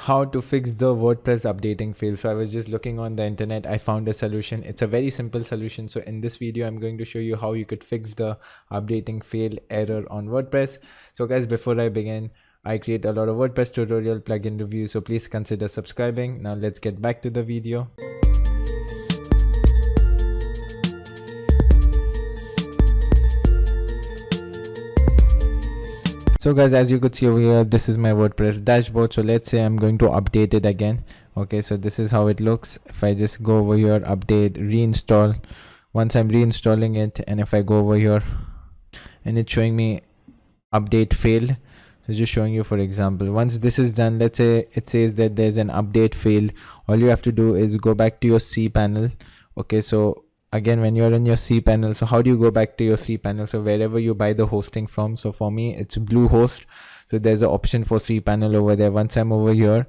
how to fix the WordPress updating fail. So I was just looking on the internet, I found a solution. It's a very simple solution. So in this video, I'm going to show you how you could fix the updating fail error on WordPress. So guys, before I begin, I create a lot of WordPress tutorial plugin reviews, so please consider subscribing. Now let's get back to the video. So guys, as you could see over here, this is my WordPress dashboard. So let's say I'm going to update it again. Okay, so this is how it looks. If I just go over here, update, reinstall, once I'm reinstalling it, and if I go over here and it's showing me update failed. So just showing you, for example, once this is done, let's say it says that there's an update failed. All you have to do is go back to your cPanel. Okay, so again, when you're in your cPanel, so how do you go back to your cPanel? So wherever you buy the hosting from, so for me it's Bluehost. So there's an option for cPanel over there. Once I'm over here,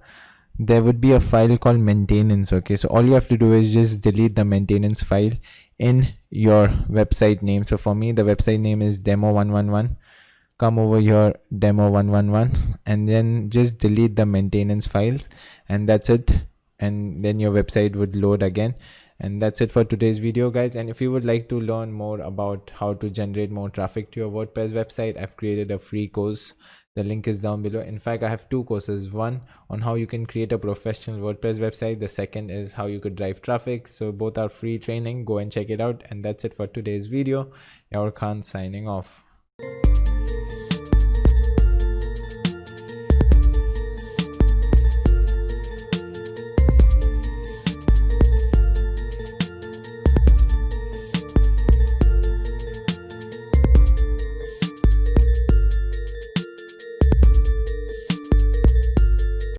there would be a file called maintenance. Okay, so all you have to do is just delete the maintenance file in your website name. So for me, the website name is demo111. Come over here, demo111, and then just delete the maintenance files, and that's it. And then your website would load again. And that's it for today's video, guys. And if you would like to learn more about how to generate more traffic to your WordPress website, I've created a free course. The link is down below. In fact, I have two courses, one on how you can create a professional WordPress website, the second is how you could drive traffic. So both are free training. Go and check it out. And that's it for today's video. Yavar Khan signing off.